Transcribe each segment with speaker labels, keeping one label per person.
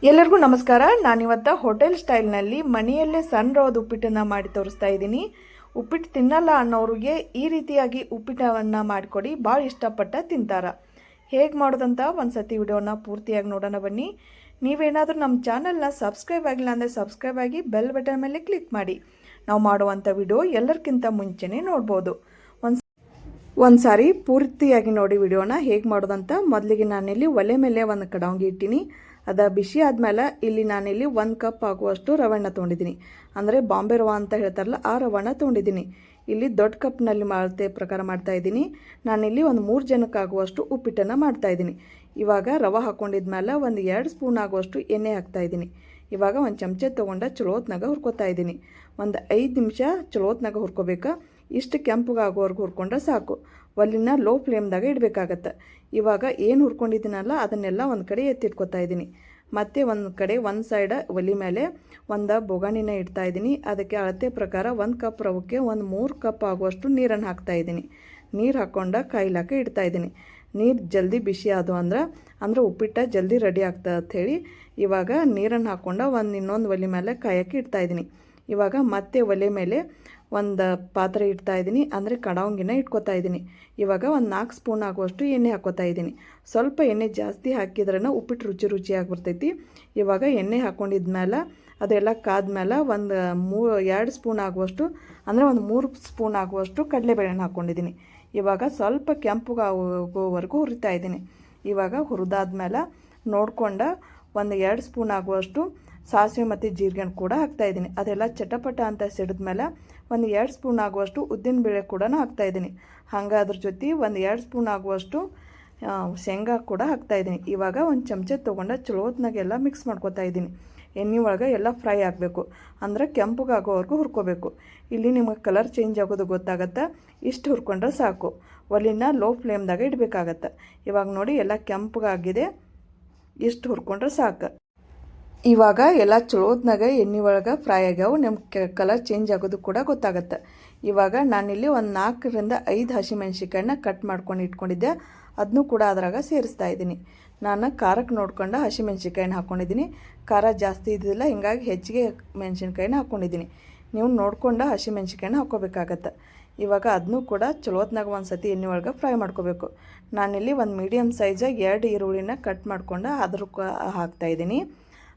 Speaker 1: ಎಲ್ಲರಿಗೂ ನಮಸ್ಕಾರ. ನಾನಿವತ್ತು ಹೋಟೆಲ್ ಸ್ಟೈಲ್ನಲ್ಲಿ ಮನೆಯಲ್ಲೇ ಸಣ್ಣ ರವದ ಉಪ್ಪಿಟ್ಟನ್ನು ಮಾಡಿ ತೋರಿಸ್ತಾ ಇದ್ದೀನಿ. ಉಪ್ಪಿಟ್ಟು ತಿನ್ನಲ್ಲ ಅನ್ನೋರಿಗೆ ಈ ರೀತಿಯಾಗಿ ಉಪ್ಪಿಟ್ಟವನ್ನು ಮಾಡಿಕೊಡಿ, ಭಾಳ ಇಷ್ಟಪಟ್ಟ ತಿಂತಾರ. ಹೇಗೆ ಮಾಡೋದಂತ ಒಂದು ಸತಿ ವಿಡಿಯೋನ ಪೂರ್ತಿಯಾಗಿ ನೋಡೋಣ ಬನ್ನಿ. ನೀವೇನಾದರೂ ನಮ್ಮ ಚಾನಲ್ನ ಸಬ್ಸ್ಕ್ರೈಬ್ ಆಗಿಲ್ಲ ಅಂದರೆ ಸಬ್ಸ್ಕ್ರೈಬ್ ಆಗಿ ಬೆಲ್ ಬಟನ್ ಮೇಲೆ ಕ್ಲಿಕ್ ಮಾಡಿ. ನಾವು ಮಾಡುವಂಥ ವಿಡಿಯೋ ಎಲ್ಲರಿಗಿಂತ ಮುಂಚೆನೇ ನೋಡ್ಬೋದು. ಒಂದು ಸಾರಿ ಪೂರ್ತಿಯಾಗಿ ನೋಡಿ ವಿಡಿಯೋನ ಹೇಗೆ ಮಾಡೋದಂತ. ಮೊದಲಿಗೆ ನಾನಿಲ್ಲಿ ಒಲೆ ಮೇಲೆ ಒಂದು ಕಡಾಂಗಿ ಇಟ್ಟಿನಿ. ಅದು ಬಿಸಿ ಆದಮೇಲೆ ಇಲ್ಲಿ ನಾನಿಲ್ಲಿ 1 ಕಪ್ ಆಗುವಷ್ಟು ರವೆಣ್ಣ ತೊಗೊಂಡಿದ್ದೀನಿ. ಅಂದರೆ ಬಾಂಬೆ ರವೆ ಅಂತ ಹೇಳ್ತಾರಲ್ಲ ಆ ರವೆಣ್ಣ ತೊಗೊಂಡಿದ್ದೀನಿ. ಇಲ್ಲಿ ದೊಡ್ಡ ಕಪ್ನಲ್ಲಿ ಅಳತೆ ಪ್ರಕಾರ ಮಾಡ್ತಾಯಿದ್ದೀನಿ. ನಾನಿಲ್ಲಿ ಒಂದು 3 ಜನಕ್ಕಾಗುವಷ್ಟು ಉಪ್ಪಿಟ್ಟನ್ನು ಮಾಡ್ತಾಯಿದ್ದೀನಿ. ಇವಾಗ ರವೆ ಹಾಕ್ಕೊಂಡಿದ್ಮೇಲೆ ಒಂದು 2 ಸ್ಪೂನ್ ಆಗುವಷ್ಟು ಎಣ್ಣೆ ಹಾಕ್ತಾಯಿದ್ದೀನಿ. ಇವಾಗ ಒಂದು ಚಮಚೆ ತೊಗೊಂಡು ಚಲೋತ್ನಾಗ ಹುರ್ಕೋತಾ ಇದ್ದೀನಿ. ಒಂದು 5 ನಿಮಿಷ ಚಲೋತ್ನಾಗ ಹುರ್ಕೋಬೇಕು. ಇಷ್ಟು ಕೆಂಪಗಾಗೋವರೆಗೂ ಹುರ್ಕೊಂಡ್ರೆ ಸಾಕು. ಒಲ್ಲಿನ ಲೋ ಫ್ಲೇಮ್ದಾಗ ಇಡಬೇಕಾಗತ್ತೆ. ಇವಾಗ ಏನು ಹುರ್ಕೊಂಡಿದ್ದೀನಲ್ಲ ಅದನ್ನೆಲ್ಲ ಒಂದು ಕಡೆ ಎತ್ತಿಟ್ಕೊತಾ ಇದ್ದೀನಿ. ಮತ್ತು ಒಂದು ಕಡೆ ಒಂದು ಸೈಡ್ ಒಲಿ ಮೇಲೆ ಒಂದು ಬೊಗಾಣಿನ ಇಡ್ತಾಯಿದ್ದೀನಿ. ಅದಕ್ಕೆ ಅಳತೆ ಪ್ರಕಾರ 1 ಕಪ್ ರವಕ್ಕೆ ಒಂದು 3 ಕಪ್ ಆಗುವಷ್ಟು ನೀರನ್ನು ಹಾಕ್ತಾಯಿದ್ದೀನಿ. ನೀರು ಹಾಕ್ಕೊಂಡು ಕಾಯ್ಲಾಕ ಇಡ್ತಾಯಿದ್ದೀನಿ. ನೀರು ಜಲ್ದಿ ಬಿಸಿ ಆದವು ಅಂದ್ರೆ ಉಪ್ಪಿಟ್ಟ ಜಲ್ದಿ ರೆಡಿ ಆಗ್ತದೆ ಅಂಥೇಳಿ ಇವಾಗ ನೀರನ್ನು ಹಾಕ್ಕೊಂಡು ಇನ್ನೊಂದು ಒಲೆ ಮೇಲೆ ಕಾಯೋಕ್ಕೆ ಇಡ್ತಾಯಿದ್ದೀನಿ. ಇವಾಗ ಮತ್ತೆ ಒಲೆ ಮೇಲೆ ಒಂದು ಪಾತ್ರೆ ಇಡ್ತಾಯಿದ್ದೀನಿ, ಅಂದರೆ ಕಡಾವಂಗಿನ ಇಟ್ಕೊತಾ ಇದ್ದೀನಿ. ಇವಾಗ ಒಂದು 4 ಸ್ಪೂನ್ ಆಗುವಷ್ಟು ಎಣ್ಣೆ ಹಾಕ್ಕೋತಾ ಇದ್ದೀನಿ. ಸ್ವಲ್ಪ ಎಣ್ಣೆ ಜಾಸ್ತಿ ಹಾಕಿದ್ರೇ ಉಪ್ಪಿಟ್ಟು ರುಚಿಯಾಗಿ ಬರ್ತೈತಿ. ಇವಾಗ ಎಣ್ಣೆ ಹಾಕ್ಕೊಂಡಿದ್ಮೇಲೆ ಅದೆಲ್ಲ ಕಾದ್ಮೇಲೆ ಒಂದು 2 ಸ್ಪೂನ್ ಆಗುವಷ್ಟು ಅಂದರೆ ಒಂದು 3 ಸ್ಪೂನ್ ಆಗುವಷ್ಟು ಕಡಲೆಬೇಳೆನ ಹಾಕ್ಕೊಂಡಿದ್ದೀನಿ. ಇವಾಗ ಸ್ವಲ್ಪ ಕೆಂಪುಗಾಗೋವರೆಗೂ ಹುರಿತಾ ಇದ್ದೀನಿ. ಇವಾಗ ಹುರಿದಾದ್ಮೇಲೆ ನೋಡ್ಕೊಂಡು ಒಂದು 2 ಸ್ಪೂನ್ ಆಗುವಷ್ಟು ಸಾಸಿವೆ ಮತ್ತು ಜೀರಿಗೆನ ಕೂಡ ಹಾಕ್ತಾಯಿದ್ದೀನಿ. ಅದೆಲ್ಲ ಚಟಪಟ ಅಂತ ಸಿಡಿದ್ಮೇಲೆ ಒಂದು 2 ಸ್ಪೂನ್ ಆಗುವಷ್ಟು ಉದ್ದಿನಬೇಳೆ ಕೂಡ ಹಾಕ್ತಾಯಿದ್ದೀನಿ. ಹಂಗೆ ಅದ್ರ ಜೊತೆ ಒಂದು 2 ಸ್ಪೂನ್ ಆಗುವಷ್ಟು ಶೇಂಗಾ ಕೂಡ ಹಾಕ್ತಾಯಿದ್ದೀನಿ. ಇವಾಗ ಒಂದು ಚಮಚೆ ತೊಗೊಂಡು ಚಲೋತ್ನಾಗೆಲ್ಲ ಮಿಕ್ಸ್ ಮಾಡ್ಕೊತಾ ಇದ್ದೀನಿ. ಎಣ್ಣೆ ಒಳಗೆ ಎಲ್ಲ ಫ್ರೈ ಆಗಬೇಕು, ಅಂದರೆ ಕೆಂಪಗಾಗೋವರೆಗೂ ಹುರ್ಕೋಬೇಕು. ಇಲ್ಲಿ ನಿಮಗೆ ಕಲರ್ ಚೇಂಜ್ ಆಗೋದು ಗೊತ್ತಾಗತ್ತೆ. ಇಷ್ಟು ಹುರ್ಕೊಂಡ್ರೆ ಸಾಕು. ಒಲಿನ ಲೋ ಫ್ಲೇಮ್ದಾಗ ಇಡಬೇಕಾಗತ್ತೆ. ಇವಾಗ ನೋಡಿ ಎಲ್ಲ ಕೆಂಪಗಾಗಿದೆ. ಇಷ್ಟು ಹುರ್ಕೊಂಡ್ರೆ ಸಾಕು. ಇವಾಗ ಎಲ್ಲ ಚಲೋತ್ನಾಗ ಎಣ್ಣೆ ಒಳಗೆ ಫ್ರೈ ಆಗ್ಯಾವು. ನಿಮ್ಗೆ ಕಲರ್ ಚೇಂಜ್ ಆಗೋದು ಕೂಡ ಗೊತ್ತಾಗುತ್ತೆ. ಇವಾಗ ನಾನಿಲ್ಲಿ ಒಂದು 4 ರಿಂದ 5 ಹಸಿಮೆಣ್ಸಿಕಾಯನ್ನ ಕಟ್ ಮಾಡ್ಕೊಂಡು ಇಟ್ಕೊಂಡಿದ್ದೆ. ಅದನ್ನೂ ಕೂಡ ಅದ್ರಾಗ ಸೇರಿಸ್ತಾ ಇದ್ದೀನಿ. ನಾನು ಖಾರಕ್ಕೆ ನೋಡ್ಕೊಂಡು ಹಸಿಮೆಣ್ಸಿಕಾಯಿನ ಹಾಕ್ಕೊಂಡಿದ್ದೀನಿ. ಖಾರ ಜಾಸ್ತಿ ಇದ್ದಿಲ್ಲ, ಹಿಂಗಾಗಿ ಹೆಚ್ಚಿಗೆ ಮೆಣಸಿನ್ಕಾಯಿನ ಹಾಕ್ಕೊಂಡಿದ್ದೀನಿ. ನೀವು ನೋಡ್ಕೊಂಡು ಹಸಿಮೆಣ್ಸಿಕಾಯಿನ ಹಾಕ್ಕೋಬೇಕಾಗತ್ತೆ. ಇವಾಗ ಅದನ್ನೂ ಕೂಡ ಚಲೋತ್ನಾಗ ಒಂದು ಸತಿ ಎಣ್ಣೆ ಒಳಗೆ ಫ್ರೈ ಮಾಡ್ಕೋಬೇಕು. ನಾನಿಲ್ಲಿ ಒಂದು ಮೀಡಿಯಮ್ ಸೈಜ್ 2 ಈರುಳ್ಳಿನ ಕಟ್ ಮಾಡ್ಕೊಂಡು ಹಾಕ್ತಾಯಿದ್ದೀನಿ.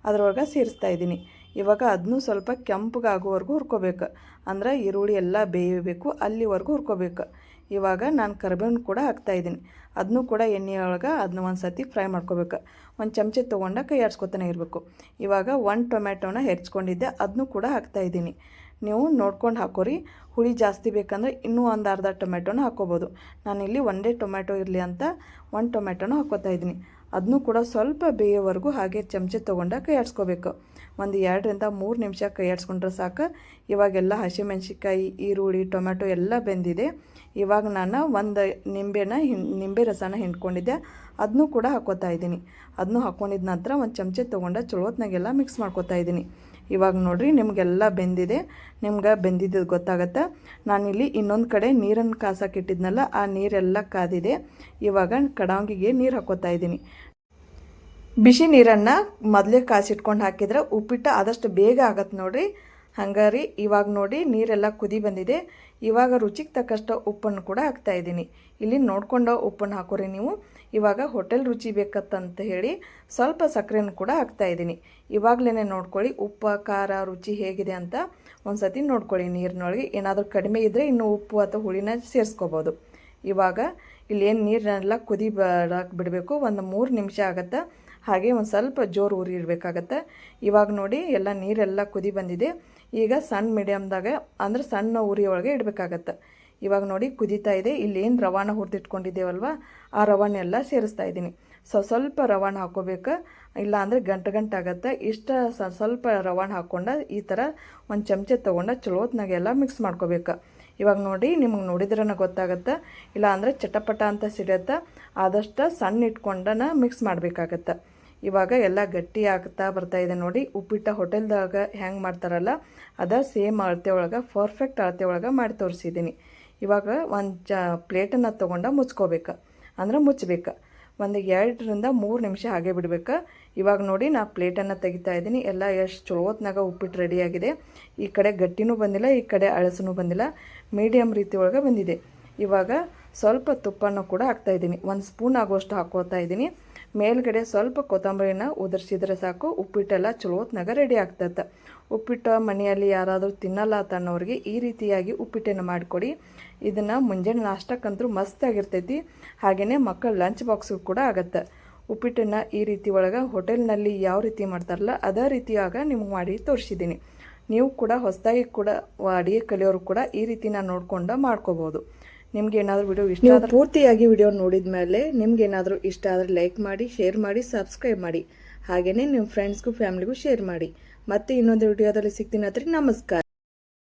Speaker 1: ಅದರೊಳಗೆ ಸೇರಿಸ್ತಾ ಇದ್ದೀನಿ. ಇವಾಗ ಅದನ್ನೂ ಸ್ವಲ್ಪ ಕೆಂಪಗಾಗೋವರೆಗೂ ಹುರ್ಕೋಬೇಕು, ಅಂದರೆ ಈರುಳ್ಳಿ ಎಲ್ಲ ಬೇಯಬೇಕು, ಅಲ್ಲಿವರೆಗೂ ಹುರ್ಕೋಬೇಕು. ಇವಾಗ ನಾನು ಕರಿಬೇವು ಕೂಡ ಹಾಕ್ತಾಯಿದ್ದೀನಿ. ಅದನ್ನೂ ಕೂಡ ಎಣ್ಣೆಯೊಳಗೆ ಅದನ್ನ ಒಂದು ಸತಿ ಫ್ರೈ ಮಾಡ್ಕೋಬೇಕು. ಒಂದು ಚಮಚೆ ತೊಗೊಂಡು ಕೈ ಆಡಿಸ್ಕೊತಾನೆ ಇರಬೇಕು. ಇವಾಗ 1 ಟೊಮ್ಯಾಟೋನ ಹೆಚ್ಕೊಂಡಿದ್ದೆ, ಅದನ್ನೂ ಕೂಡ ಹಾಕ್ತಾಯಿದ್ದೀನಿ. ನೀವು ನೋಡ್ಕೊಂಡು ಹಾಕೋರಿ. ಹುಳಿ ಜಾಸ್ತಿ ಬೇಕಂದರೆ ಇನ್ನೂ ಒಂದು ಅರ್ಧ ಟೊಮೆಟೊನ ಹಾಕ್ಕೋಬೋದು. ನಾನಿಲ್ಲಿ ಒಂದೇ ಟೊಮೆಟೊ ಇರಲಿ ಅಂತ 1 ಟೊಮೆಟೊನ ಹಾಕ್ಕೋತಾ ಇದ್ದೀನಿ. ಅದನ್ನೂ ಕೂಡ ಸ್ವಲ್ಪ ಬೇಯೋವರೆಗೂ ಹಾಗೆ ಚಮಚೆ ತೊಗೊಂಡು ಕೈ ಆಡಿಸ್ಕೋಬೇಕು. ಒಂದು 2 ರಿಂದ 3 ನಿಮಿಷ ಕೈ ಆಡಿಸ್ಕೊಂಡ್ರೆ ಸಾಕು. ಇವಾಗೆಲ್ಲ ಹಸಿಮೆಣ್ಸಿಕಾಯಿ, ಈರುಳ್ಳಿ, ಟೊಮೆಟೊ ಎಲ್ಲ ಬೆಂದಿದೆ. ಇವಾಗ ನಾನು ಒಂದು ನಿಂಬೆ ರಸನ ಹಿಂಡ್ಕೊಂಡಿದ್ದೆ, ಅದನ್ನೂ ಕೂಡ ಹಾಕ್ಕೋತಾ ಇದ್ದೀನಿ. ಅದನ್ನೂ ಹಾಕ್ಕೊಂಡಿದ್ದ ನಂತರ ಒಂದು ಚಮಚೆ ತೊಗೊಂಡು ಚಲೋತ್ನಾಗೆಲ್ಲ ಮಿಕ್ಸ್ ಮಾಡ್ಕೋತಾ ಇದ್ದೀನಿ. ಇವಾಗ ನೋಡಿರಿ ನಿಮಗೆಲ್ಲ ಬೆಂದಿದೆ. ನಿಮ್ಗೆ ಬೆಂದಿದ್ದು ಗೊತ್ತಾಗತ್ತೆ. ನಾನಿಲ್ಲಿ ಇನ್ನೊಂದು ಕಡೆ ನೀರನ್ನು ಕಾಸಕ್ಕೆ ಇಟ್ಟಿದ್ನಲ್ಲ, ಆ ನೀರೆಲ್ಲ ಕಾದಿದೆ. ಇವಾಗ ಕಡಾಂಗಿಗೆ ನೀರು ಹಾಕ್ಕೋತಾ ಇದ್ದೀನಿ. ಬಿಸಿ ನೀರನ್ನು ಮೊದಲೇ ಕಾಸಿಟ್ಕೊಂಡು ಹಾಕಿದ್ರೆ ಉಪ್ಪಿಟ್ಟು ಆದಷ್ಟು ಬೇಗ ಆಗತ್ತೆ ನೋಡಿರಿ. ಹಂಗಾರಿ ಇವಾಗ ನೋಡಿ ನೀರೆಲ್ಲ ಕುದಿ ಬಂದಿದೆ. ಇವಾಗ ರುಚಿಗೆ ತಕ್ಕಷ್ಟು ಉಪ್ಪನ್ನು ಕೂಡ ಹಾಕ್ತಾಯಿದ್ದೀನಿ. ಇಲ್ಲಿ ನೋಡ್ಕೊಂಡು ಉಪ್ಪನ್ನು ಹಾಕೋರಿ ನೀವು. ಇವಾಗ ಹೋಟೆಲ್ ರುಚಿ ಬೇಕಂತ ಹೇಳಿ ಸ್ವಲ್ಪ ಸಕ್ಕರೆಯನ್ನು ಕೂಡ ಹಾಕ್ತಾಯಿದ್ದೀನಿ. ಇವಾಗಲೇ ನೋಡ್ಕೊಳ್ಳಿ ಉಪ್ಪು, ಖಾರ, ರುಚಿ ಹೇಗಿದೆ ಅಂತ ಒಂದು ಸತಿ ನೋಡ್ಕೊಳ್ಳಿ. ನೀರಿನೊಳಗೆ ಏನಾದರೂ ಕಡಿಮೆ ಇದ್ದರೆ ಇನ್ನೂ ಉಪ್ಪು ಅಥವಾ ಹುಳಿನ ಸೇರಿಸ್ಕೋಬೋದು. ಇವಾಗ ಇಲ್ಲೇನು ನೀರನ್ನೆಲ್ಲ ಕುದಿ ಬಿಡಬೇಕು. ಒಂದು 3 ನಿಮಿಷ ಆಗುತ್ತೆ. ಹಾಗೆ ಒಂದು ಸ್ವಲ್ಪ ಜೋರು ಉರಿ ಇರಬೇಕಾಗತ್ತೆ. ಇವಾಗ ನೋಡಿ ಎಲ್ಲ ನೀರೆಲ್ಲ ಕುದಿ ಬಂದಿದೆ. ಈಗ ಸಣ್ಣ ಮೀಡಿಯಮ್ದಾಗ ಅಂದರೆ ಸಣ್ಣ ಉರಿ ಒಳಗೆ ಇಡಬೇಕಾಗತ್ತೆ. ಇವಾಗ ನೋಡಿ ಕುದೀತಾ ಇದೆ. ಇಲ್ಲೇನು ರವಾನ ಹುರಿದಿಟ್ಕೊಂಡಿದ್ದೇವಲ್ವ, ಆ ರವಾನೆಲ್ಲ ಸೇರಿಸ್ತಾ ಇದ್ದೀನಿ. ಸ್ವಲ್ಪ ರವಾನ ಹಾಕ್ಕೋಬೇಕು, ಇಲ್ಲ ಅಂದರೆ ಗಂಟಾಗತ್ತೆ. ಸ್ವಲ್ಪ ರವಾನ ಹಾಕ್ಕೊಂಡು ಈ ಥರ ಒಂದು ಚಮಚೆ ತೊಗೊಂಡು ಚಲೋತ್ನಾಗೆಲ್ಲ ಮಿಕ್ಸ್ ಮಾಡ್ಕೋಬೇಕು. ಇವಾಗ ನೋಡಿ ನಿಮಗೆ ನೋಡಿದ್ರೇ ಗೊತ್ತಾಗುತ್ತೆ, ಇಲ್ಲ ಅಂದರೆ ಚಟಪಟ ಅಂತ ಸಿಡುತ್ತೆ. ಆದಷ್ಟು ಸಣ್ಣ ಇಟ್ಕೊಂಡನ ಮಿಕ್ಸ್ ಮಾಡಬೇಕಾಗತ್ತೆ. ಇವಾಗ ಎಲ್ಲ ಗಟ್ಟಿ ಆಗ್ತಾ ಬರ್ತಾಯಿದೆ ನೋಡಿ. ಉಪ್ಪಿಟ್ಟು ಹೋಟೆಲ್ದಾಗ ಹೆಂಗೆ ಮಾಡ್ತಾರಲ್ಲ ಅದ ಸೇಮ್ ಅಳತೆ ಒಳಗೆ, ಪರ್ಫೆಕ್ಟ್ ಅಳತೆ ಒಳಗೆ ಮಾಡಿ ತೋರಿಸಿದ್ದೀನಿ. ಇವಾಗ ಒಂದು ಪ್ಲೇಟನ್ನು ತೊಗೊಂಡು ಮುಚ್ಕೋಬೇಕು, ಅಂದರೆ ಮುಚ್ಚಬೇಕು. ಒಂದು 2ರಿಂದ 3 ನಿಮಿಷ ಹಾಗೆ ಬಿಡಬೇಕು. ಇವಾಗ ನೋಡಿ ನಾ ಪ್ಲೇಟನ್ನು ತೆಗಿತಾ ಇದ್ದೀನಿ. ಎಲ್ಲ ಎಷ್ಟು ಚಲೋ ಹೊತ್ನಾಗ ಉಪ್ಪಿಟ್ಟು ರೆಡಿಯಾಗಿದೆ. ಈ ಕಡೆ ಗಟ್ಟಿನೂ ಬಂದಿಲ್ಲ, ಈ ಕಡೆ ಅಳಸನೂ ಬಂದಿಲ್ಲ, ಮೀಡಿಯಮ್ ರೀತಿ ಒಳಗೆ ಬಂದಿದೆ. ಇವಾಗ ಸ್ವಲ್ಪ ತುಪ್ಪನೂ ಕೂಡ ಹಾಕ್ತಾಯಿದ್ದೀನಿ. 1 ಸ್ಪೂನ್ ಆಗುವಷ್ಟು ಹಾಕ್ಕೊಳ್ತಾ ಇದ್ದೀನಿ. ಮೇಲ್ಗಡೆ ಸ್ವಲ್ಪ ಕೊತ್ತಂಬರಿನ ಉದುರಿಸಿದ್ರೆ ಸಾಕು, ಉಪ್ಪಿಟ್ಟೆಲ್ಲ ಚಲೋ ಹೊತ್ನಾಗ ರೆಡಿ ಆಗ್ತದೆ. ಉಪ್ಪಿಟ್ಟು ಮನೆಯಲ್ಲಿ ಯಾರಾದರೂ ತಿನ್ನಲ್ಲ ಅನ್ನೋರಿಗೆ ಈ ರೀತಿಯಾಗಿ ಉಪ್ಪಿಟ್ಟನ್ನು ಮಾಡಿಕೊಡಿ. ಇದನ್ನು ಮುಂಜಾನೆ ನಾಷ್ಟಕ್ಕಂತೂ ಮಸ್ತಾಗಿರ್ತೈತಿ. ಹಾಗೆಯೇ ಮಕ್ಕಳ ಲಂಚ್ ಬಾಕ್ಸ್ಗೂ ಕೂಡ ಆಗುತ್ತೆ. ಉಪ್ಪಿಟ್ಟನ್ನು ಈ ರೀತಿ ಒಳಗೆ ಹೋಟೆಲ್ನಲ್ಲಿ ಯಾವ ರೀತಿ ಮಾಡ್ತಾರಲ್ಲ ಅದೇ ರೀತಿಯಾಗ ನಿಮ್ಗೆ ಮಾಡಿ ತೋರಿಸಿದ್ದೀನಿ. ನೀವು ಕೂಡ ಹೊಸದಾಗಿ ಕೂಡ ಅಡುಗೆ ಕಲಿಯೋರು ಕೂಡ ಈ ರೀತಿ ನಾನು ನೋಡ್ಕೊಂಡು ಮಾಡ್ಕೋಬೋದು. ನಿಮ್ಗೆ ಏನಾದರೂ ವಿಡಿಯೋ ಇಷ್ಟ ಆದರೆ ಪೂರ್ತಿಯಾಗಿ ವಿಡಿಯೋ ನೋಡಿದ ಮೇಲೆ ನಿಮ್ಗೆ ಏನಾದರೂ ಇಷ್ಟ ಆದರೆ ಲೈಕ್ ಮಾಡಿ, ಶೇರ್ ಮಾಡಿ, ಸಬ್ಸ್ಕ್ರೈಬ್ ಮಾಡಿ. ಹಾಗೆಯೇ ನಿಮ್ಮ ಫ್ರೆಂಡ್ಸ್ಗೂ ಫ್ಯಾಮಿಲಿಗೂ ಶೇರ್ ಮಾಡಿ. ಮತ್ತೆ ಇನ್ನೊಂದು ವಿಡಿಯೋದಲ್ಲಿ ಸಿಗ್ತೀನಿ. ನಮಸ್ಕಾರ.